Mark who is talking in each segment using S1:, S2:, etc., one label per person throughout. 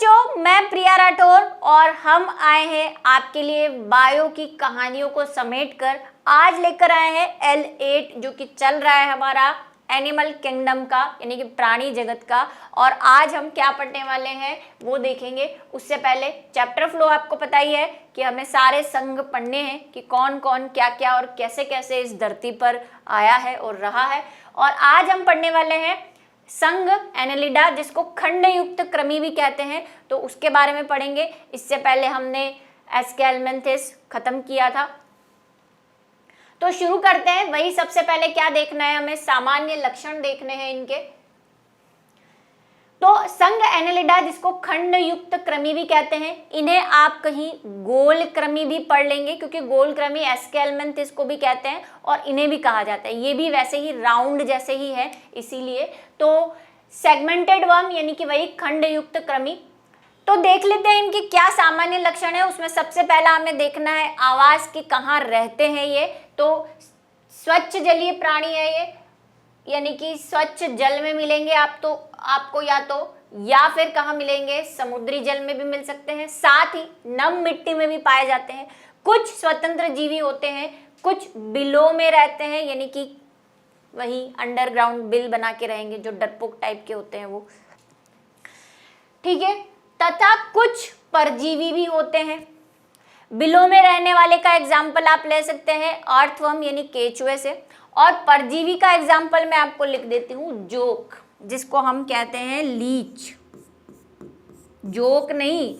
S1: बच्चों, मैं प्रिया राठौर और हम आए हैं आपके लिए बायो की कहानियों को समेटकर। आज लेकर आए हैं L8 जो कि चल रहा है हमारा एनिमल किंगडम का, यानी कि प्राणी जगत का। और आज हम क्या पढ़ने वाले हैं वो देखेंगे। उससे पहले चैप्टर फ्लो आपको पता ही है कि हमें सारे संघ पढ़ने हैं कि कौन कौन क्या क्या और कैसे कैसे इस धरती पर आया है और रहा है। और आज हम पढ़ने वाले हैं संघ एनेलिडा, जिसको खंड युक्त कृमि भी कहते हैं, तो उसके बारे में पढ़ेंगे। इससे पहले हमने एस्केलमेंथिस खत्म किया था। तो शुरू करते हैं। वही सबसे पहले क्या देखना है, हमें सामान्य लक्षण देखने हैं इनके। तो संघ एनेलिडा, जिसको खंड युक्त कृमि भी कहते हैं, इन्हें आप कहीं गोल कृमि भी पढ़ लेंगे, क्योंकि गोल कृमि एस्केलमेंथिस को भी कहते हैं और इन्हें भी कहा जाता है। ये भी वैसे ही राउंड जैसे ही है, इसीलिए। तो सेगमेंटेड वर्म यानी कि वही खंड युक्त कृमि। तो देख लेते हैं इनके क्या सामान्य लक्षण है। उसमें सबसे पहला हमें देखना है आवास की कहाँ रहते हैं ये। तो स्वच्छ जलीय प्राणी है ये, यानी कि स्वच्छ जल में मिलेंगे आपको या फिर कहाँ मिलेंगे, समुद्री जल में भी मिल सकते हैं, साथ ही नम मिट्टी में भी पाए जाते हैं। कुछ स्वतंत्र जीवी होते हैं, कुछ बिलों में रहते हैं, यानी कि वही अंडरग्राउंड बिल बना के रहेंगे, जो डरपोक टाइप के होते हैं वो, ठीक है। तथा कुछ परजीवी भी होते हैं। बिलों में रहने वाले का एग्जाम्पल आप ले सकते हैं अर्थवर्म यानी केचुए से, और परजीवी का एग्जाम्पल मैं आपको लिख देती हूँ जोक, जिसको हम कहते हैं लीच। जोक नहीं,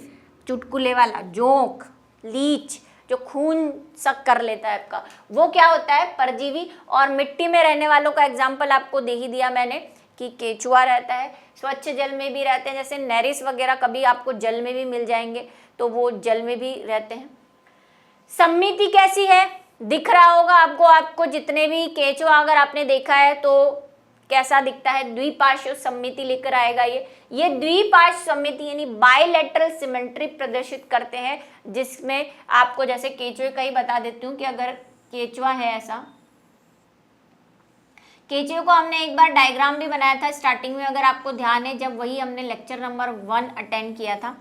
S1: चुटकुले वाला जोक, लीच जो खून सक कर लेता है आपका, वो क्या होता है, परजीवी। और मिट्टी में रहने वालों का एग्जाम्पल आपको दे ही दिया मैंने कि केचुआ रहता है। स्वच्छ जल में भी रहते हैं, जैसे नेरिस वगैरह कभी आपको जल में भी मिल जाएंगे, तो वो जल में भी रहते हैं। सम्मिति कैसी है, दिख रहा होगा आपको जितने भी केचुआ अगर आपने देखा है तो कैसा दिखता है, द्विपार्श्व सम्मिति लेकर आएगा ये द्विपार्श्व सम्मिति यानी बायलैटरल सिमेट्री प्रदर्शित करते हैं, जिसमें आपको जैसे केचुए का ही बता देती हूँ कि अगर केचुआ है ऐसा, केचुए को हमने एक बार डायग्राम भी बनाया था स्टार्टिंग में, अगर आपको ध्यान है, जब वही हमने लेक्चर नंबर 1 अटेंड किया था।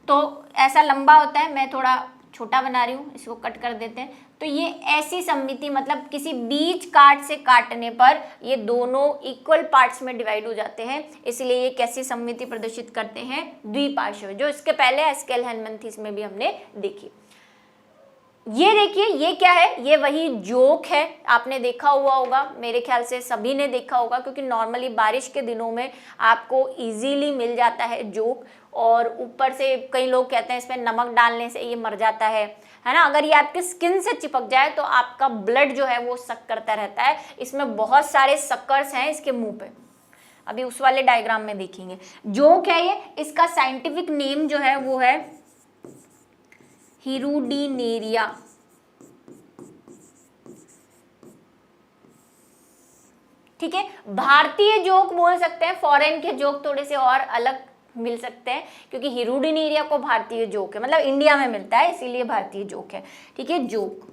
S1: तो ऐसा लंबा होता है, मैं थोड़ा छोटा बना रही हूँ, इसको कट कर देते हैं। तो ये ऐसी सम्मिति, मतलब किसी बीज काट से काटने पर ये दोनों इक्वल पार्ट्स में डिवाइड हो जाते हैं, इसलिए ये कैसी सम्मिति प्रदर्शित करते हैं, द्विपार्श्व, जो इसके पहले एस्केलमेंथिस में भी हमने देखी। ये देखिए, ये क्या है, ये वही जोक है। आपने देखा हुआ होगा, मेरे ख्याल से सभी ने देखा होगा, क्योंकि नॉर्मली बारिश के दिनों में आपको इजीली मिल जाता है जोक। और ऊपर से कई लोग कहते हैं इसमें नमक डालने से ये मर जाता है ना। अगर ये आपके स्किन से चिपक जाए तो आपका ब्लड जो है वो सक करता रहता है। इसमें बहुत सारे सक्कर्स हैं इसके मुंह पे, अभी उस वाले डायग्राम में देखेंगे। जोक है ये, इसका साइंटिफिक नेम जो है वो है हिरुडिनेरिया। ठीक है, भारतीय जोक बोल सकते हैं, फॉरेन के जोक थोड़े से और अलग मिल सकते हैं, क्योंकि हिरुडिनेरिया को भारतीय जोक है, मतलब इंडिया में मिलता है, इसीलिए भारतीय जोक है। ठीक है, जोक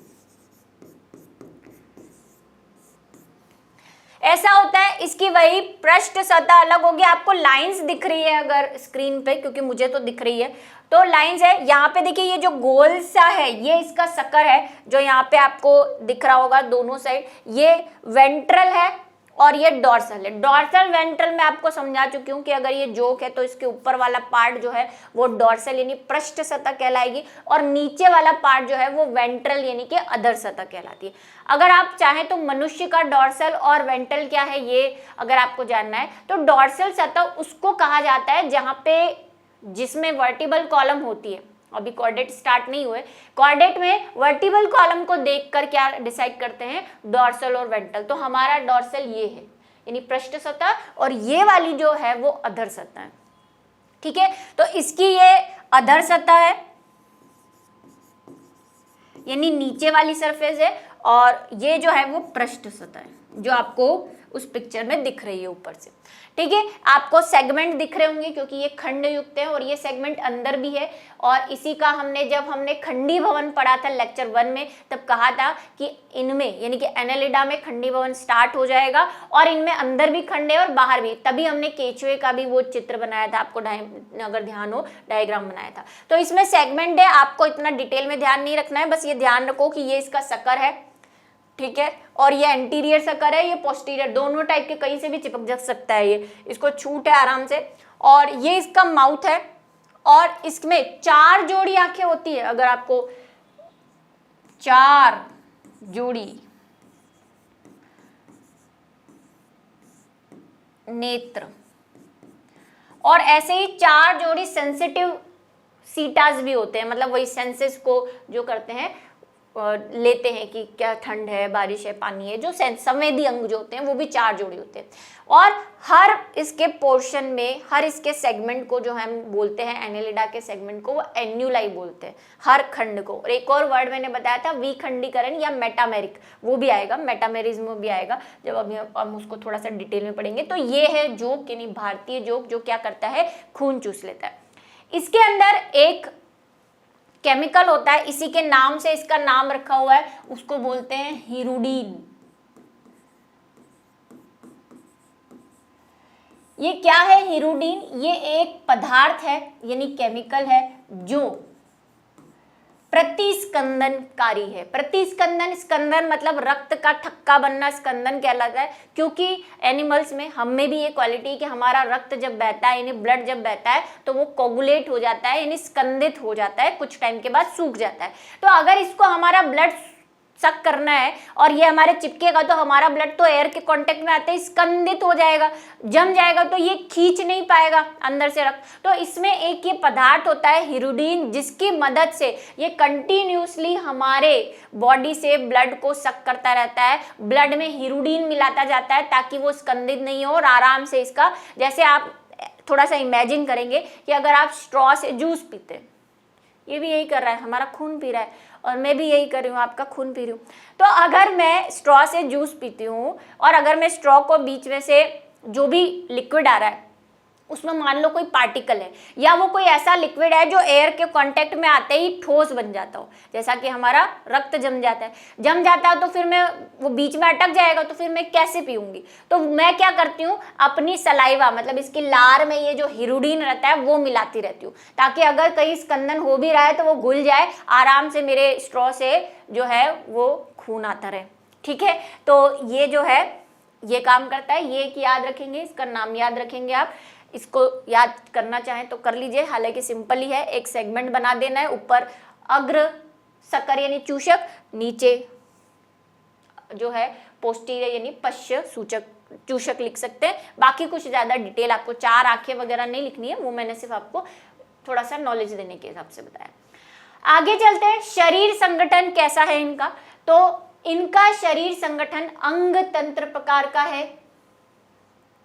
S1: ऐसा होता है, इसकी वही पृष्ठ सतह अलग होगी। आपको लाइंस दिख रही है अगर स्क्रीन पे, क्योंकि मुझे तो दिख रही है, तो लाइंस है यहाँ पे। देखिए ये जो गोल सा है ये इसका सकर है, जो यहाँ पे आपको दिख रहा होगा दोनों साइड, ये वेंट्रल है और ये डॉर्सल है। डॉर्सल वेंट्रल में आपको समझा चुकी हूँ कि अगर ये जोक है तो इसके ऊपर वाला पार्ट जो है वो डॉर्सल यानी पृष्ठ सतह कहलाएगी, और नीचे वाला पार्ट जो है वो वेंट्रल यानी कि अधर सतह कहलाती है। अगर आप चाहें तो मनुष्य का डॉर्सल और वेंट्रल क्या है ये अगर आपको जानना है, तो डॉर्सल सतह उसको कहा जाता है जहाँ पे जिसमें वर्टिबल कॉलम होती है। अभी कॉर्डेट स्टार्ट नहीं हुए, कॉर्डेट में वर्टिबल कॉलम को देखकर क्या डिसाइड करते हैं, डॉर्सल और वेंट्रल। तो हमारा डॉर्सल ये है यानी पृष्ठ सतह, और ये वाली जो है वो अधर सतह है। ठीक है, तो इसकी ये अधर सतह है यानी नीचे वाली सरफेस है, और ये जो है वो पृष्ठ सतह है, जो आपको उस पिक्चर में दिख रही है ऊपर से। ठीक है, आपको सेगमेंट दिख रहे होंगे क्योंकि ये खंड युक्त है और ये सेगमेंट अंदर भी है। और इसी का जब हमने खंडी भवन पढ़ा था लेक्चर 1 में, तब कहा था कि इनमें यानी कि एनालिडा में खंडी भवन स्टार्ट हो जाएगा और इनमें अंदर भी खंड है और बाहर भी। तभी हमने केचुए का भी वो चित्र बनाया था, आपको अगर ध्यान हो डायग्राम बनाया था। तो इसमें सेगमेंट है, आपको इतना डिटेल में ध्यान नहीं रखना है, बस ये ध्यान रखो कि ये इसका सकर है। ठीक है, और ये एंटीरियर सकर है, ये पोस्टीरियर, दोनों टाइप के कहीं से भी चिपक जा सकता है, ये इसको छूट है आराम से। और ये इसका माउथ है और इसमें 4 जोड़ी आंखें होती है। अगर आपको 4 जोड़ी नेत्र और ऐसे ही 4 जोड़ी सेंसिटिव सीटास भी होते हैं, मतलब वही सेंसेस को जो करते हैं लेते हैं कि क्या ठंड है, बारिश है, पानी है, जो संवेदी अंग जो होते हैं वो भी 4 जोड़ी होते हैं। और हर इसके पोर्शन में, हर इसके सेगमेंट को जो हम बोलते हैं एनालिडा के सेगमेंट को, वो एन्यूलाई बोलते हैं हर खंड को। और एक और वर्ड मैंने बताया था विखंडीकरण या मेटामेरिक, वो भी आएगा, मेटामेरिज्म भी आएगा जब अभी हम उसको थोड़ा सा डिटेल में पढ़ेंगे। तो ये है जोक यानी भारतीय जोक, जो क्या करता है, खून चूस लेता है। इसके अंदर एक केमिकल होता है, इसी के नाम से इसका नाम रखा हुआ है, उसको बोलते हैं हिरुडीन। ये क्या है हिरुडीन? ये एक पदार्थ है यानी केमिकल है जो प्रतिस्कंदनकारी है। प्रतिस्कंदन, स्कंदन मतलब रक्त का थक्का बनना, स्कंदन कहलाता है। क्योंकि एनिमल्स में, हम में भी ये क्वालिटी है कि हमारा रक्त जब बहता है यानी ब्लड जब बहता है तो वो कोगुलेट हो जाता है यानी स्कंदित हो जाता है, कुछ टाइम के बाद सूख जाता है। तो अगर इसको हमारा ब्लड सक करना है और ये हमारे चिपकेगा तो हमारा ब्लड तो एयर के कांटेक्ट में आते ही स्कंदित हो जाएगा, जम जाएगा, तो ये खींच नहीं पाएगा अंदर से रक्त। तो इसमें एक ये पदार्थ होता है हिरुडीन, जिसकी मदद से ये कंटिन्यूसली हमारे बॉडी से ब्लड को सक करता रहता है। ब्लड में हिरुडीन मिलाता जाता है ताकि वो स्कंदित नहीं हो और आराम से इसका, जैसे आप थोड़ा सा इमेजिन करेंगे कि अगर आप स्ट्रॉ से जूस पीते, ये भी यही कर रहा है, हमारा खून पी रहा है और मैं भी यही कर रही हूँ, आपका खून पी रही हूँ। तो अगर मैं स्ट्रॉ से जूस पीती हूँ और अगर मैं स्ट्रॉ को बीच में से जो भी लिक्विड आ रहा है उसमें मान लो कोई पार्टिकल है या वो कोई ऐसा लिक्विड है जो एयर के कांटेक्ट में आते ही ठोस बन जाता हो, जैसा कि हमारा रक्त जम जाता है तो फिर मैं, वो बीच में अटक जाएगा तो फिर मैं कैसे पीऊंगी? तो मैं क्या करती हूँ, अपनी सलाइवा मतलब इसकी लार में ये जो हिरुडीन रहता है वो मिलाती रहती हूँ, ताकि अगर कहीं स्कंदन हो भी रहा है तो वो घुल जाए, आराम से मेरे स्ट्रॉ से जो है वो खून आता रहे। ठीक है, तो ये जो है ये काम करता है। ये एक याद रखेंगे, इसका नाम याद रखेंगे आप, इसको याद करना चाहें तो कर लीजिए, हालांकि सिंपल ही है। एक सेगमेंट बना देना है, ऊपर अग्र सकर यानी चूषक, नीचे जो है पोस्टीरियर यानी पश्च सूचक चूषक लिख सकते हैं। बाकी कुछ ज्यादा डिटेल आपको 4 आंखें वगैरह नहीं लिखनी है, वो मैंने सिर्फ आपको थोड़ा सा नॉलेज देने के हिसाब से बताया। आगे चलते हैं, शरीर संगठन कैसा है इनका? तो इनका शरीर संगठन अंग तंत्र प्रकार का है।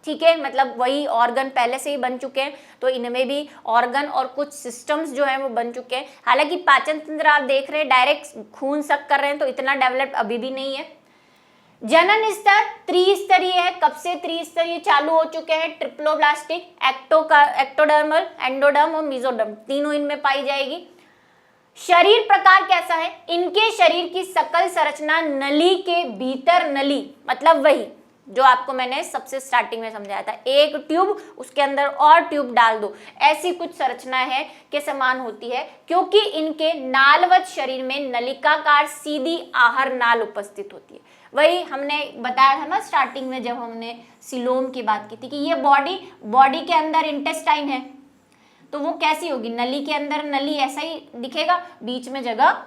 S1: ठीक है, मतलब वही ऑर्गन पहले से ही बन चुके हैं, तो इनमें भी ऑर्गन और कुछ सिस्टम्स जो हैं वो बन चुके हैं। हालांकि पाचन तंत्र आप देख रहे हैं डायरेक्ट खून सक कर रहे हैं, तो इतना डेवलप अभी भी नहीं है। जनन स्तर त्रिस्तरीय है। कब से त्रिस्तरीय चालू हो चुके हैं? ट्रिप्लोब्लास्टिक, एक्टोडर्मल, एंडोडर्म और मेसोडर्म, तीनों इनमें पाई जाएगी। शरीर प्रकार कैसा है? इनके शरीर की सकल संरचना नली के भीतर, नली मतलब वही जो आपको मैंने सबसे स्टार्टिंग में समझाया था, एक ट्यूब उसके अंदर और ट्यूब डाल दो, ऐसी कुछ संरचना है के समान होती है। क्योंकि इनके नालवत शरीर में नलिकाकार सीधी आहार नाल उपस्थित होती है। वही हमने बताया था ना स्टार्टिंग में जब हमने सिलोम की बात की थी कि ये बॉडी के अंदर इंटेस्टाइन है, तो वो कैसी होगी? नली के अंदर नली ऐसा ही दिखेगा, बीच में जगह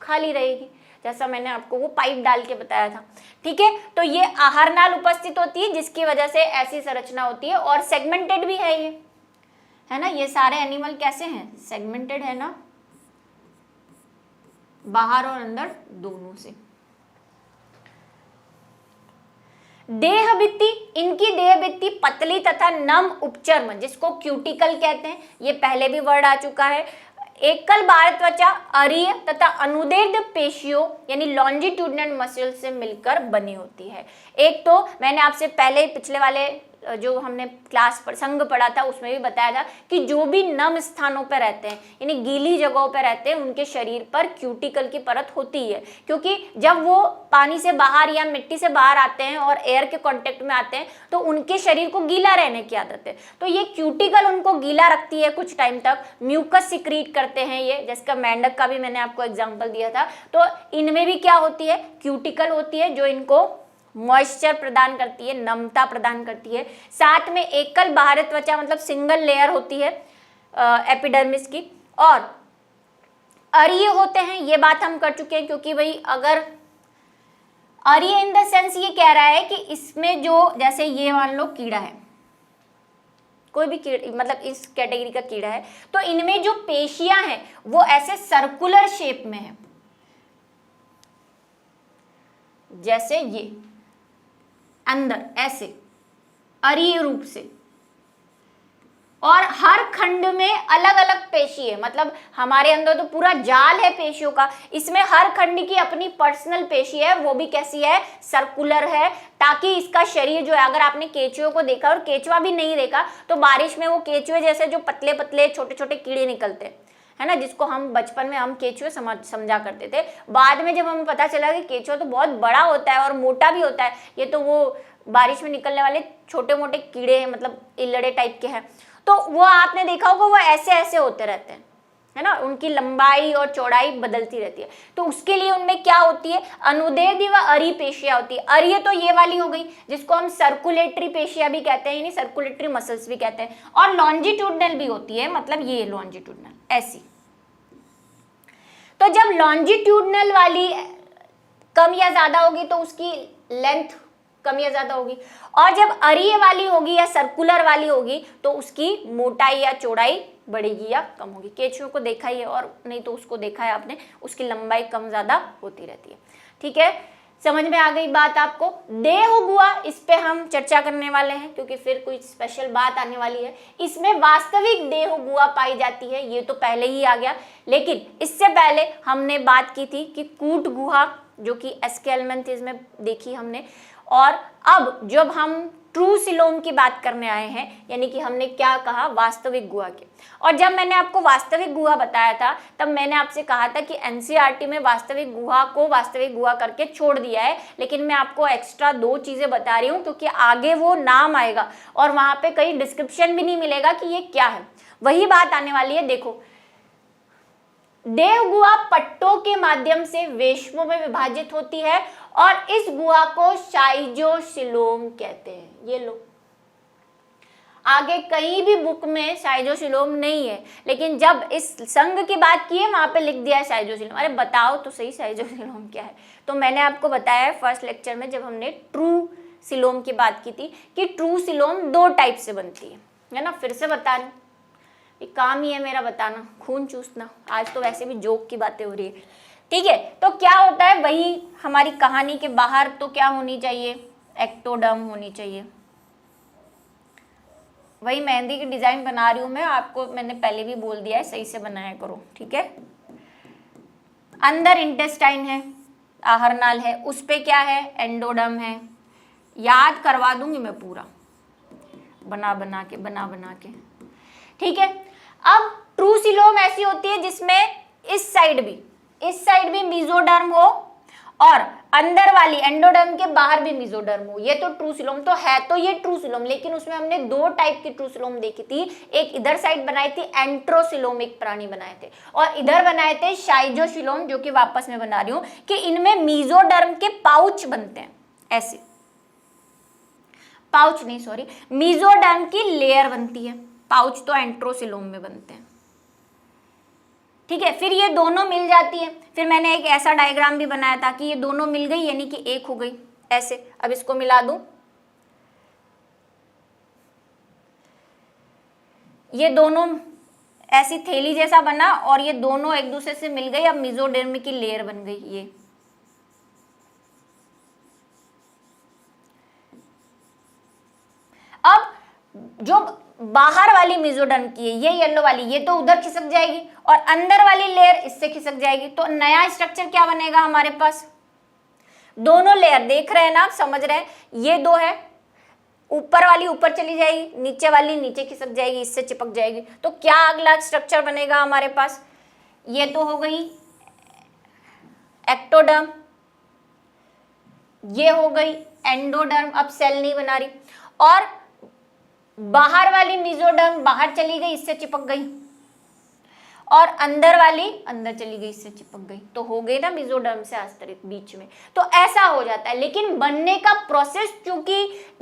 S1: खाली रहेगी, जैसा मैंने आपको वो पाइप डाल के बताया था। ठीक है, तो ये आहार नाल उपस्थित होती है जिसकी वजह से ऐसी संरचना होती है। और सेगमेंटेड भी है ये, है ना, ये सारे एनिमल कैसे हैं? सेगमेंटेड है ना, बाहर और अंदर दोनों से। देह भित्ति, इनकी देह भित्ति पतली तथा नम उपचर्म जिसको क्यूटिकल कहते हैं, ये पहले भी वर्ड आ चुका है। एकल बाह्य त्वचा अरीय तथा अनुदैर्ध्य पेशियों यानी लॉन्जिट्यूडिनल मसल से मिलकर बनी होती है। एक तो मैंने आपसे पहले पिछले वाले जो हमने क्लास पर संघ पढ़ा था उसमें भी बताया था कि जो भी नम स्थानों पर रहते हैं यानी गीली जगहों पर रहते हैं उनके शरीर पर क्यूटिकल की परत होती है, क्योंकि जब वो पानी से बाहर या मिट्टी से बाहर आते हैं और एयर के कांटेक्ट में आते हैं तो उनके शरीर को गीला रहने की आदत है, तो ये क्यूटिकल उनको गीला रखती है कुछ टाइम तक। म्यूकस सिक्रीट करते हैं ये, जिसका मेंढक का भी मैंने आपको एग्जाम्पल दिया था। तो इनमें भी क्या होती है, क्यूटिकल होती है जो इनको मॉइस्चर प्रदान करती है, नमता प्रदान करती है। साथ में एकल बाह्य त्वचा मतलब सिंगल लेयर होती है एपिडर्मिस की, और अरीय होते हैं, ये बात हम कर चुके हैं। क्योंकि भाई अगर अरीय इन द सेंस ये कह रहा है कि इसमें जो जैसे ये मान लो कीड़ा है, कोई भी कीड़ा मतलब इस कैटेगरी का कीड़ा है, तो इनमें जो पेशियां हैं वो ऐसे सर्कुलर शेप में है, जैसे ये अंदर ऐसे अरीय रूप से, और हर खंड में अलग अलग पेशी है। मतलब हमारे अंदर तो पूरा जाल है पेशियों का, इसमें हर खंड की अपनी पर्सनल पेशी है, वो भी कैसी है, सर्कुलर है, ताकि इसका शरीर जो है, अगर आपने केंचुए को देखा और केंचुआ भी नहीं देखा तो बारिश में वो केंचुए जैसे जो पतले पतले छोटे छोटे कीड़े निकलते है ना, जिसको हम बचपन में हम केंचुए समझा करते थे। बाद में जब हमें पता चला कि केंचुआ तो बहुत बड़ा होता है और मोटा भी होता है, ये तो वो बारिश में निकलने वाले छोटे मोटे कीड़े हैं, मतलब इल्लड़े टाइप के हैं, तो वो आपने देखा होगा वो ऐसे ऐसे होते रहते हैं, है ना, उनकी लंबाई और चौड़ाई बदलती रहती है। तो उसके लिए उनमें क्या होती है, अनुदैर्ध्य व अरीय पेशियां होती है। अरीय तो ये वाली हो गई जिसको हम सर्कुलेटरी पेशियां भी कहते हैं, यानी सर्कुलेटरी मसल्स भी कहते हैं, और लॉन्जिट्यूडनल भी होती है, मतलब ये लॉन्जिट्यूडनल ऐसी। तो जब लॉन्जिट्यूडनल वाली कम या ज्यादा होगी तो उसकी लेंथ कम या ज्यादा होगी, और जब अरीय वाली होगी या सर्कुलर वाली होगी तो उसकी मोटाई या चौड़ाई बढ़ेगी या कम होगी। केंचुए को देखा ही है, और नहीं तो उसको देखा है आपने, उसकी लंबाई कम ज्यादा होती रहती है। ठीक है, समझ में आ गई बात आपको। देहगुहा, इस पे हम चर्चा करने वाले हैं क्योंकि फिर कोई स्पेशल बात आने वाली है। इसमें वास्तविक देहगुहा पाई जाती है, ये तो पहले ही आ गया, लेकिन इससे पहले हमने बात की थी कि कूट गुहा जो कि एस्केलमेंथिस में देखी हमने, और अब जब हम ट्रू सिलोम की बात करने आए हैं, यानी कि हमने क्या कहा, वास्तविक गुहा की। और जब मैंने आपको वास्तविक गुहा बताया था तब मैंने आपसे कहा था कि एनसीईआरटी में वास्तविक गुहा को वास्तविक गुहा करके छोड़ दिया है, लेकिन मैं आपको एक्स्ट्रा 2 चीजें बता रही हूँ क्योंकि आगे वो नाम आएगा और वहां पे कहीं डिस्क्रिप्शन भी नहीं मिलेगा कि ये क्या है। वही बात आने वाली है। देखो, देहगुहा पट्टों के माध्यम से वेश्मों में विभाजित होती है और इस गुहा को साइजोसिलोम कहते हैं। ये लो, आगे कहीं भी बुक में साइजोसिलोम नहीं है, लेकिन जब इस संघ की बात की है वहां पे लिख दिया है साइजोसिलोम। अरे बताओ तो सही साइजोसिलोम क्या है। तो मैंने आपको बताया है फर्स्ट लेक्चर में जब हमने ट्रू सिलोम की बात की थी कि ट्रू सिलोम 2 टाइप से बनती है ना। फिर से बता रही हूँ, ये काम ही है मेरा बताना, खून चूसना। आज तो वैसे भी जोक की बातें हो रही है, ठीक है। तो क्या होता है, वही हमारी कहानी के बाहर तो क्या होनी चाहिए, एक्टोडर्म होनी चाहिए। वही मेहंदी की डिजाइन बना रही हूं मैं, आपको मैंने पहले भी बोल दिया है सही से बनाया करो, ठीक है। अंदर इंटेस्टाइन है, आहरनाल है, उस पे क्या है, एंडोडर्म है। याद करवा दूंगी मैं पूरा बना बना के, ठीक है। अब ट्रू सिलोम ऐसी होती है जिसमें इस साइड भी मेसोडर्म हो और अंदर वाली एंडोडर्म के बाहर भी मेसोडर्म हो। ये तो ट्रू सिलोम तो है, तो ये ट्रू सिलोम, लेकिन उसमें हमने 2 टाइप की ट्रू सिलोम देखी थी। एक इधर साइड बनाई थी, एंट्रोसिलोमिक प्राणी बनाए थे, और इधर बनाए थे शाइजोसिलोम, जो कि वापस में बना रही हूं कि इनमें मेसोडर्म के पाउच बनते हैं, ऐसे पाउच नहीं, सॉरी, मेसोडर्म की लेयर बनती है, पाउच तो एंट्रोसिलोम में बनते हैं, ठीक है। फिर ये दोनों मिल जाती है, फिर मैंने एक ऐसा डायग्राम भी बनाया था कि ये दोनों मिल गई यानी कि एक हो गई, ऐसे। अब इसको मिला दूं, ये दोनों ऐसी थैली जैसा बना और ये दोनों एक दूसरे से मिल गई, अब मेसोडर्म की लेयर बन गई ये। अब जो बाहर वाली मेसोडर्म की है, ये येलो वाली, ये तो उधर खिसक जाएगी और अंदर वाली लेयर इससे खिसक जाएगी। तो नया स्ट्रक्चर क्या बनेगा हमारे पास? दोनों लेयर देख रहे हैं ना आप, समझ रहे हैं, ये दो है, ऊपर वाली ऊपर चली जाएगी, नीचे वाली नीचे खिसक जाएगी, इससे चिपक जाएगी। तो क्या अगला स्ट्रक्चर बनेगा हमारे पास? ये तो हो गई एक्टोडर्म, ये हो गई एंडोडर्म, अब सेल नहीं बना रही, और बाहर वाली मेसोडर्म बाहर चली गई, इससे चिपक गई, और अंदर वाली अंदर चली गई, इससे चिपक गई। तो हो गई ना मेसोडर्म से आस्तरित बीच में। तो ऐसा हो जाता है, लेकिन बनने का प्रोसेस चूंकि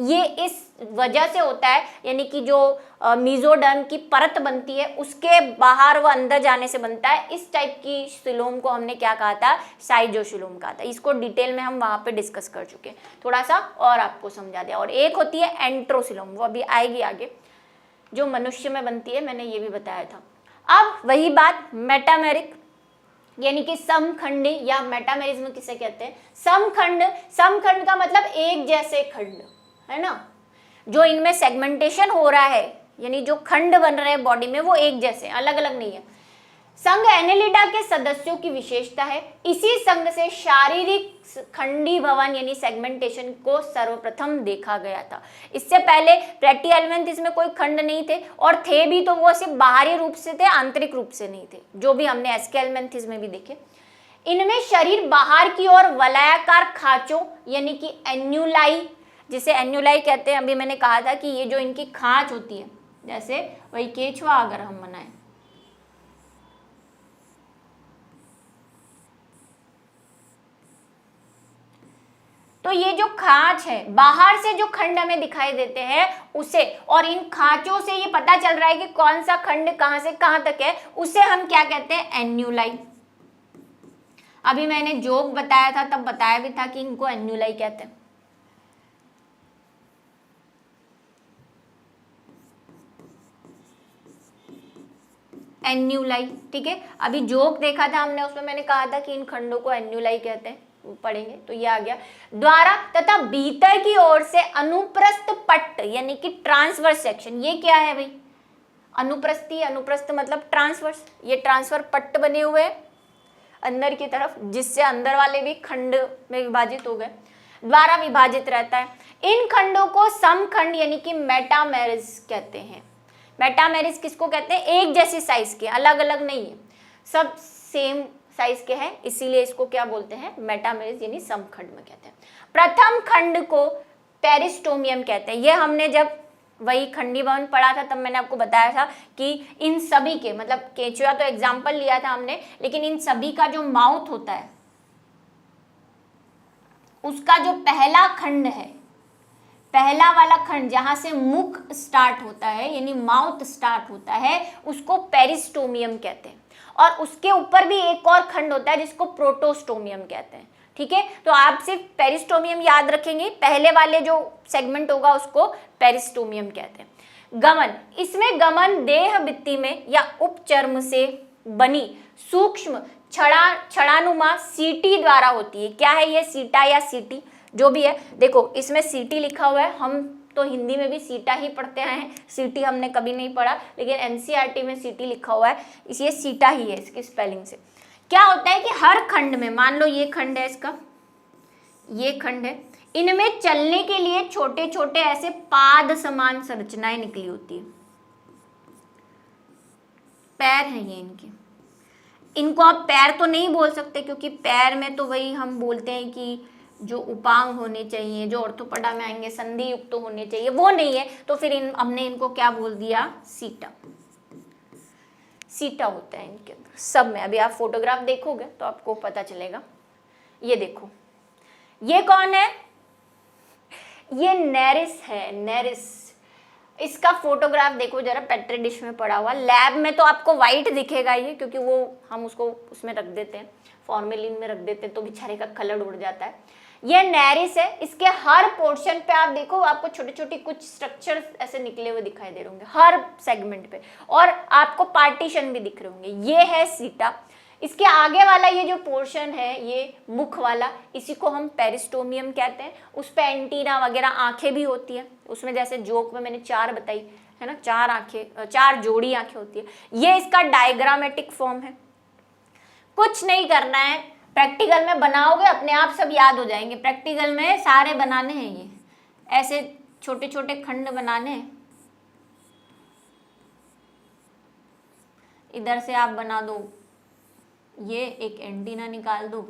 S1: ये इस वजह से होता है, यानी कि जो मेसोडर्म की परत बनती है उसके बाहर वो अंदर जाने से बनता है। इस टाइप की सिलोम को हमने क्या कहा था? साइजोसिलोम कहा था। इसको डिटेल में हम वहां पे डिस्कस कर चुके हैं, थोड़ा सा और आपको समझा दिया। और एक होती है एंट्रोसिलोम, वो अभी आएगी आगे, जो मनुष्य में बनती है, मैंने ये भी बताया था। अब वही बात मेटामेरिक यानी कि समखंडी या मेटामेरिज्म किसे कहते हैं? समखंड, समखंड का मतलब एक जैसे खंड, है ना, जो इनमें सेगमेंटेशन हो रहा है, यानी जो खंड बन रहे हैं बॉडी में वो एक जैसे, अलग अलग नहीं है। संघ एनेलिडा के सदस्यों की विशेषता है, इसी संघ से शारीरिक खंडी भवन यानी सेगमेंटेशन को सर्वप्रथम देखा गया था। इससे पहले प्लेटिहेल्मिन्थेस में कोई खंड नहीं थे, और थे भी तो वो सिर्फ बाहरी रूप से थे, आंतरिक रूप से नहीं थे, जो भी हमने एस्केल्मेंथेस में भी देखे। इनमें शरीर बाहर की ओर वलयाकार खांचों यानी कि एन्यूलाई, जिसे एन्यूलाई कहते हैं, अभी मैंने कहा था कि ये जो इनकी खांच होती है, जैसे वही केचुआ अगर हम बनाएं, तो ये जो खांच है, बाहर से जो खंड हमें दिखाई देते हैं उसे, और इन खांचों से ये पता चल रहा है कि कौन सा खंड कहां से कहां तक है, उसे हम क्या कहते हैं? एन्यूलाई। अभी मैंने जोक बताया था, तब बताया भी था कि इनको एन्यूलाई कहते हैं। एन्यूलाई, ठीक है। अभी जोक देखा था हमने, उसमें मैंने कहा था कि इन खंडों को एन्यूलाई कहते हैं, पढ़ेंगे तो ये आ गया। द्वारा तथा भीतर की ओर से अनुप्रस्थ पट्ट यानी कि ट्रांसवर्स सेक्शन, ये क्या है भाई? अनुप्रस्थी, अनुप्रस्थ मतलब ट्रांसवर्स, ये ट्रांसफर पट्ट बने हुए हैं अंदर की तरफ, जिससे अंदर वाले भी खंड में विभाजित हो गए, द्वारा विभाजित रहता है। इन खंडों को समखंड यानी कि मेटामेरिज कहते हैं। मेटामेरिज किसको कहते हैं? एक जैसी साइज के, अलग अलग नहीं है, सब सेम साइज के हैं, इसीलिए इसको क्या बोलते हैं? मेटामेरिज यानी समखंड में कहते हैं। प्रथम खंड को पेरिस्टोमियम कहते हैं। ये हमने जब वही खंडी भवन पढ़ा था तब मैंने आपको बताया था कि इन सभी के, मतलब केचुआ तो एग्जाम्पल लिया था हमने, लेकिन इन सभी का जो माउथ होता है, उसका जो पहला खंड है, पहला वाला खंड जहां से मुख स्टार्ट होता है यानी माउथ स्टार्ट होता है, उसको पेरिस्टोमियम कहते हैं। और उसके ऊपर भी एक और खंड होता है जिसको प्रोटोस्टोमियम कहते हैं, ठीक है। तो आप सिर्फ पेरिस्टोमियम याद रखेंगे, पहले वाले जो सेगमेंट होगा उसको पेरिस्टोमियम कहते हैं। गमन, इसमें गमन देह भित्ति में या उपचर्म से बनी सूक्ष्म छड़ानुमा सीटी द्वारा होती है। क्या है ये? सीटा या सीटी, जो भी है। देखो इसमें सीटी लिखा हुआ है, हम तो हिंदी में भी सीटा ही पढ़ते हैं, सीटी हमने कभी नहीं पढ़ा, लेकिन एनसीईआरटी में सीटी लिखा हुआ है, इसलिए सीटा ही है इसकी स्पेलिंग से। क्या होता है कि हर खंड में, मान लो ये खंड है, इसका ये खंड है, इनमें चलने के लिए छोटे छोटे ऐसे पाद समान संरचनाएं निकली होती है, पैर हैं ये इनके। इनको आप पैर तो नहीं बोल सकते, क्योंकि पैर में तो वही हम बोलते हैं कि जो उपांग होने चाहिए, जो ऑर्थोपेडा में आएंगे संधि युक्त तो होने चाहिए, वो नहीं है, तो फिर हमने इनको क्या बोल दिया? सीटा। सीटा होता है इनके अंदर सब में। अभी आप फोटोग्राफ देखोगे तो आपको पता चलेगा। ये देखो, ये कौन है? ये नेरिस है, नेरिस। इसका फोटोग्राफ देखो जरा, पेट्री डिश में पड़ा हुआ। लैब में तो आपको वाइट दिखेगा ये, क्योंकि वो हम उसको उसमें रख देते हैं, फॉर्मेलिन में रख देते हैं, तो बेचारे का कलर उड़ जाता है। ये नेरिस है, इसके हर पोर्शन पे आप देखो, आपको छोटे छोटे कुछ स्ट्रक्चर ऐसे निकले हुए दिखाई दे रहे होंगे हर सेगमेंट पे, और आपको पार्टीशन भी दिख रहे होंगे। ये है सीटा। इसके आगे वाला ये जो पोर्शन है, ये मुख वाला, इसी को हम पेरिस्टोमियम कहते हैं। उस पे एंटीना वगैरह आंखें भी होती हैं उसमें, जैसे जोक में मैंने 4 बताई है ना, 4 आंखें, 4 जोड़ी आंखें होती है। ये इसका डायग्रामेटिक फॉर्म है। कुछ नहीं करना है, प्रैक्टिकल में बनाओगे अपने आप सब याद हो जाएंगे। प्रैक्टिकल में सारे बनाने हैं, ये ऐसे छोटे छोटे खंड बनाने हैं। इधर से आप बना दो, ये एक एंटीना निकाल दो।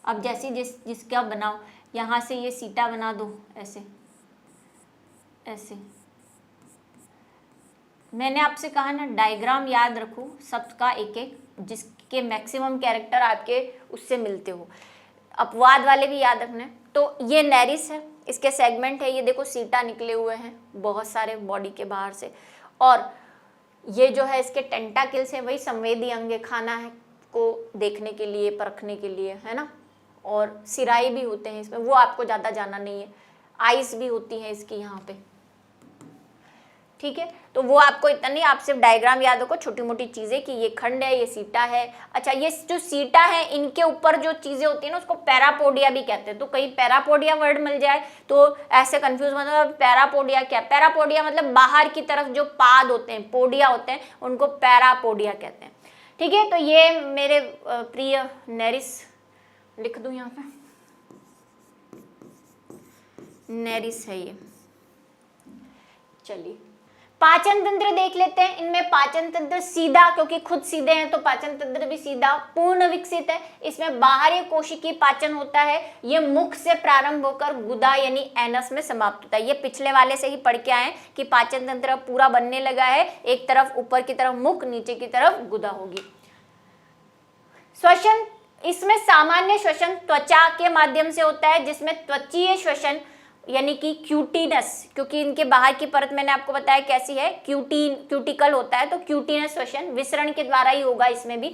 S1: अब जैसे जिसका बनाओ, यहाँ से ये सीटा बना दो, ऐसे ऐसे। मैंने आपसे कहा ना डायग्राम याद रखो सबका एक एक, जिसके मैक्सिमम कैरेक्टर आपके उससे मिलते हो। अपवाद वाले भी याद रखने। तो ये नेरिस है, इसके सेगमेंट है, ये देखो सीटा निकले हुए हैं बहुत सारे बॉडी के बाहर से। और ये जो है इसके टेंटाकिल्स हैं, वही संवेदी अंग, खाना है को देखने के लिए, परखने के लिए, है ना। और सिराई भी होते हैं इसमें, वो आपको ज़्यादा जाना नहीं है। आइस भी होती है इसकी यहाँ पे, ठीक है। तो वो आपको इतना नहीं, आप सिर्फ डायग्राम याद रखो, छोटी मोटी चीज़ें कि ये खंड है, ये सीटा है। अच्छा, ये जो सीटा है इनके ऊपर जो चीज़ें होती है ना, उसको पैरापोडिया भी कहते हैं। तो कहीं पैरापोडिया वर्ड मिल जाए तो ऐसे कंफ्यूज मत हो, पैरापोडिया क्या। पैरापोडिया मतलब बाहर की तरफ जो पाद होते हैं, पोडिया होते हैं, उनको पैरापोडिया कहते हैं, ठीक है। तो ये मेरे प्रिय नेरिस, लिख दूं यहाँ पे, नेरिस है ये। चलिए पाचन तंत्र देख लेते हैं। इनमें पाचन तंत्र सीधा, क्योंकि खुद सीधे हैं तो पाचन तंत्र भी सीधा, पूर्ण विकसित है। इसमें बाहरी कोशिकीय पाचन होता है। ये मुख से प्रारंभ होकर गुदा यानी एनस में समाप्त होता है। ये पिछले वाले से ही पढ़ के आए कि पाचन तंत्र पूरा बनने लगा है, एक तरफ ऊपर की तरफ मुख, नीचे की तरफ गुदा होगी। श्वसन, इसमें सामान्य श्वसन त्वचा के माध्यम से होता है, जिसमें त्वचीय श्वसन यानी कि क्यूटिनस, क्योंकि इनके बाहर की परत मैंने आपको बताया कैसी है, क्यूटिकल होता है, तो क्यूटिनस श्वसन विसरण के द्वारा ही होगा। इसमें भी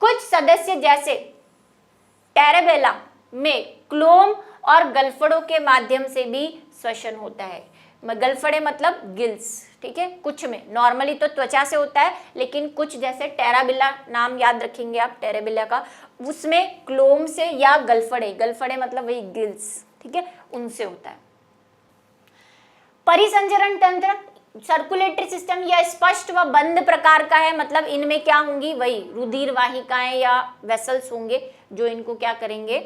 S1: कुछ सदस्य जैसे टेरेबेला में क्लोम और गलफड़ों के माध्यम से भी श्वसन होता है। गलफड़े मतलब गिल्स, ठीक है। कुछ में, नॉर्मली तो त्वचा से होता है, लेकिन कुछ जैसे टेराबिला, नाम याद रखेंगे आप टेरेबिला का, उसमें क्लोम से या गलफड़े, गलफड़े मतलब वही गिल्स, ठीक है, उनसे होता है। परिसंचरण तंत्र, सर्कुलेटरी सिस्टम, यह स्पष्ट व बंद प्रकार का है। मतलब इनमें क्या होंगी, वही रुधिर वाहिकाएं या वेसल्स होंगे, जो इनको क्या करेंगे,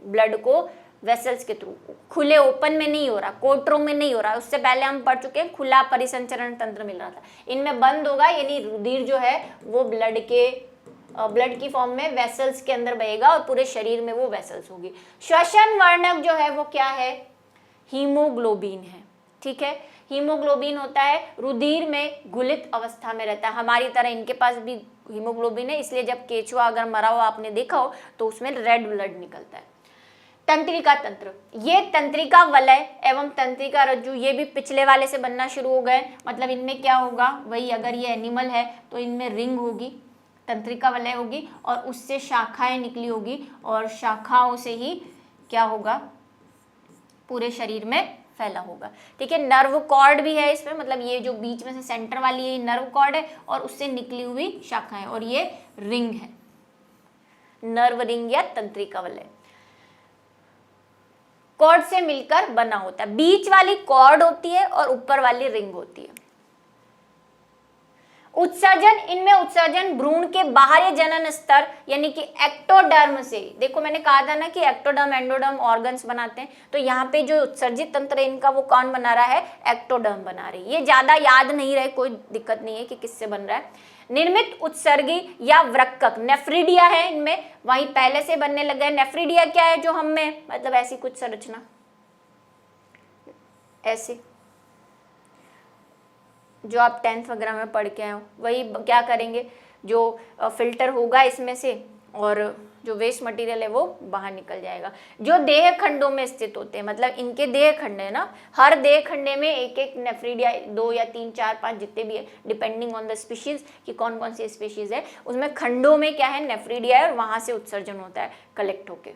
S1: ब्लड को वेसल्स के थ्रू, खुले ओपन में नहीं हो रहा, कोटरों में नहीं हो रहा। उससे पहले हम पढ़ चुके हैं खुला परिसंचरण तंत्र मिल रहा था, इनमें बंद होगा, यानी रुधिर जो है वो ब्लड की फॉर्म में वेसल्स के अंदर बहेगा और पूरे शरीर में वो वेसल्स होगी। श्वसन वर्णक जो है वो क्या है, हीमोग्लोबिन है, ठीक है। हीमोग्लोबिन होता है, रुधिर में घुलित अवस्था में रहता है। हमारी तरह इनके पास भी हीमोग्लोबिन है, इसलिए जब केचुआ अगर मरा हुआ आपने देखा हो तो उसमें रेड ब्लड निकलता है। तंत्रिका तंत्र, ये तंत्रिका वलय एवं तंत्रिका रज्जु, ये भी पिछले वाले से बनना शुरू हो गए। मतलब इनमें क्या होगा, वही अगर ये एनिमल है तो इनमें रिंग होगी, तंत्रिका वलय होगी, और उससे शाखाएं निकली होगी, और शाखाओं से ही क्या होगा, पूरे शरीर में फैला होगा, ठीक है। नर्व कॉर्ड भी है इसमें, मतलब ये जो बीच में से सेंटर वाली ये नर्व कॉर्ड है, और उससे निकली हुई शाखाएं, और ये रिंग है, नर्व रिंग या तंत्रिका वलय, कॉर्ड से मिलकर बना होता है। बीच वाली कॉर्ड होती है और ऊपर वाली रिंग होती है। उत्सर्जन, इनमें उत्सर्जन भ्रूण के बाहरी जनन स्तर यानी कि एक्टोडर्म से, देखो मैंने कहा था ना कि एक्टोडर्म एंडोडर्म ऑर्गन्स बनाते हैं, तो यहाँ पे जो उत्सर्जित तंत्र है इनका वो कौन बना रहा है, एक्टोडर्म बना रही है। ये ज्यादा याद नहीं रहे, कोई दिक्कत नहीं है कि किससे बन रहा है। निर्मित उत्सर्गी या वृक्कक, नेफ्रिडिया है इनमें, वहीं पहले से बनने लगे। नेफ्रिडिया क्या है, जो हम में मतलब ऐसी कुछ संरचना, ऐसे जो आप 10th वगैरह में पढ़ के आए हो, वही क्या करेंगे, जो फिल्टर होगा इसमें से और जो वेस्ट मटेरियल है वो बाहर निकल जाएगा। जो देह खंडों में स्थित होते हैं, मतलब इनके देह खंड है ना, हर देह खंडे में एक एक नेफ्रिडिया, 2 या 3 4 5 जितने भी है, डिपेंडिंग ऑन द स्पीशीज कि कौन कौन सी स्पीशीज है, उसमें खंडों में क्या है, नेफ्रिडिया है, और वहां से उत्सर्जन होता है कलेक्ट होके।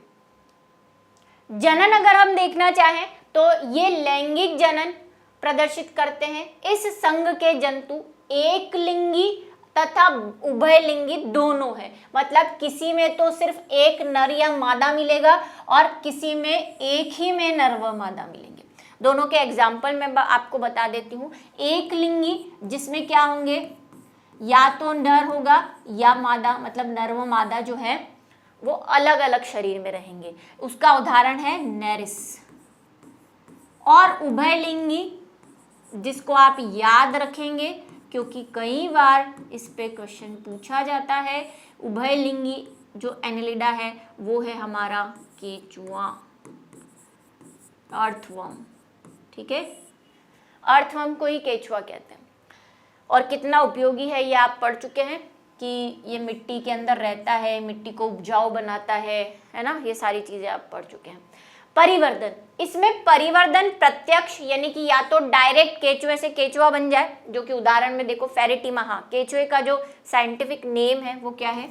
S1: जनन अगर हम देखना चाहें तो ये लैंगिक जनन प्रदर्शित करते हैं। इस संघ के जंतु एक लिंगी तथा उभयलिंगी दोनों है, मतलब किसी में तो सिर्फ एक नर या मादा मिलेगा और किसी में एक ही में नर व मादा मिलेंगे। दोनों के एग्जाम्पल मैं आपको बता देती हूँ। एक लिंगी जिसमें क्या होंगे, या तो नर होगा या मादा, मतलब नर व मादा जो है वो अलग अलग शरीर में रहेंगे, उसका उदाहरण है नेरिस। और उभयलिंगी जिसको आप याद रखेंगे क्योंकि कई बार इस पे क्वेश्चन पूछा जाता है, उभयलिंगी जो एनेलिडा है वो है हमारा केचुआ, अर्थवर्म। ठीक है, अर्थवर्म को ही केचुआ कहते हैं। और कितना उपयोगी है ये आप पढ़ चुके हैं कि ये मिट्टी के अंदर रहता है, मिट्टी को उपजाऊ बनाता है ना, ये सारी चीजें आप पढ़ चुके हैं। परिवर्धन, इसमें परिवर्धन प्रत्यक्ष यानी कि या तो डायरेक्ट केचुए से केचुआ बन जाए, जो कि उदाहरण में देखो फेरिटिमा, हाँ केचुए का जो साइंटिफिक नेम है वो क्या है,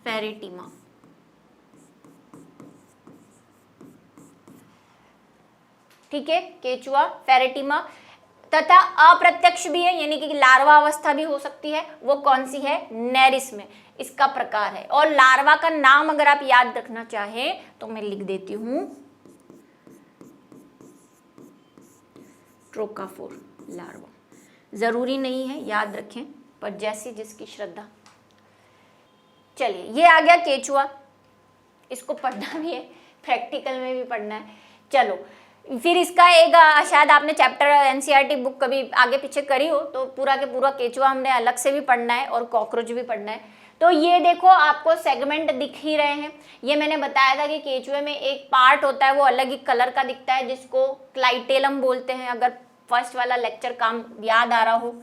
S1: फेरिटिमा। ठीक है, केचुआ, फेरिटिमा। तथा अप्रत्यक्ष भी है यानी कि लार्वा अवस्था भी हो सकती है, वो कौन सी है, नेरिस में, इसका प्रकार है। और लार्वा का नाम अगर आप याद रखना चाहें तो मैं लिख देती हूं, ट्रोकाफोर लार्वा। जरूरी नहीं है याद रखें, पर जैसी जिसकी श्रद्धा। चलिए, ये आ गया केचुआ, इसको पढ़ना भी है, प्रैक्टिकल में भी पढ़ना है। चलो फिर इसका एक शायद आपने चैप्टर एनसीईआरटी बुक कभी आगे पीछे करी हो तो पूरा के पूरा केचुआ हमने अलग से भी पढ़ना है और कॉकरोच भी पढ़ना है। तो ये देखो आपको सेगमेंट दिख ही रहे हैं। ये मैंने बताया था कि केचुए में एक पार्ट होता है वो अलग ही कलर का दिखता है जिसको क्लाइटेलम बोलते हैं, अगर फर्स्ट वाला लेक्चर काम याद आ रहा हो।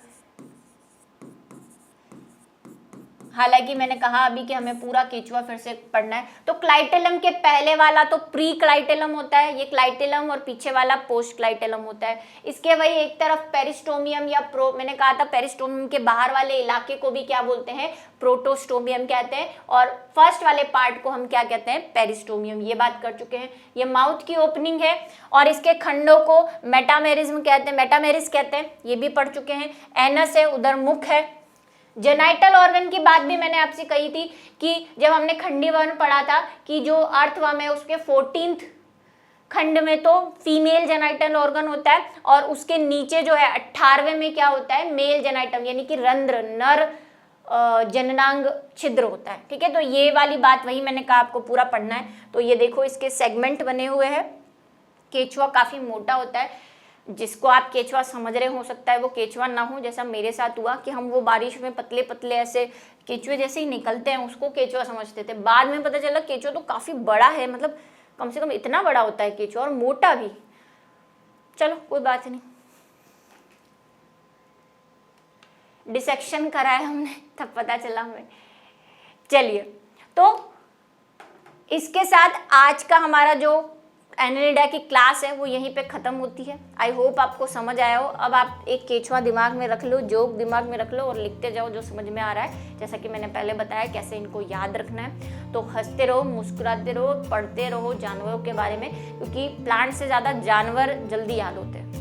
S1: हालांकि मैंने कहा अभी कि हमें पूरा केचुआ फिर से पढ़ना है। तो क्लाइटेलम के पहले वाला तो प्री क्लाइटेलम होता है, ये क्लाइटेलम, और पीछे वाला पोस्ट क्लाइटेलम होता है। इसके वही एक तरफ पेरिस्टोमियम या मैंने कहा था पेरिस्टोमियम के बाहर वाले इलाके को भी क्या बोलते हैं, प्रोटोस्टोमियम कहते हैं, और फर्स्ट वाले पार्ट को हम क्या कहते हैं, पेरिस्टोमियम। ये बात कर चुके हैं। ये माउथ की ओपनिंग है और इसके खंडों को मेटामेरिज्म कहते हैं, मेटामेरिस कहते हैं, ये भी पढ़ चुके हैं। एनस है, उधर मुख है। जेनाइटल ऑर्गन की बात भी मैंने आपसे कही थी कि जब हमने खंडी वर्ण पढ़ा था कि जो अर्थवर्म है उसके 14th खंड में तो फीमेल जेनाइटल ऑर्गन होता है और उसके नीचे जो है 18वें में क्या होता है, मेल जेनाइटम यानी कि रंध्र, नर जननांग छिद्र होता है। ठीक है, तो ये वाली बात वही मैंने कहा आपको पूरा पढ़ना है। तो ये देखो इसके सेगमेंट बने हुए हैं। केचुआ काफी मोटा होता है, जिसको आप केचुआ समझ रहे हो सकता है वो केचुआ ना हो, जैसा मेरे साथ हुआ कि हम वो बारिश में पतले पतले ऐसे केचुए जैसे ही निकलते हैं उसको केचुआ समझते थे। बाद में पता चला केचुआ तो काफी बड़ा है, मतलब कम से कम इतना बड़ा होता है केचुआ, और मोटा भी। चलो कोई बात नहीं, डिसेक्शन कराया हमने तब पता चला हमें। चलिए, तो इसके साथ आज का हमारा जो एनेलिडा की क्लास है वो यहीं पे ख़त्म होती है। आई होप आपको समझ आया हो। अब आप एक केचुआ दिमाग में रख लो, जोक दिमाग में रख लो और लिखते जाओ जो समझ में आ रहा है, जैसा कि मैंने पहले बताया कैसे इनको याद रखना है। तो हंसते रहो, मुस्कुराते रहो, पढ़ते रहो जानवरों के बारे में, क्योंकि प्लांट से ज़्यादा जानवर जल्दी याद होते हैं।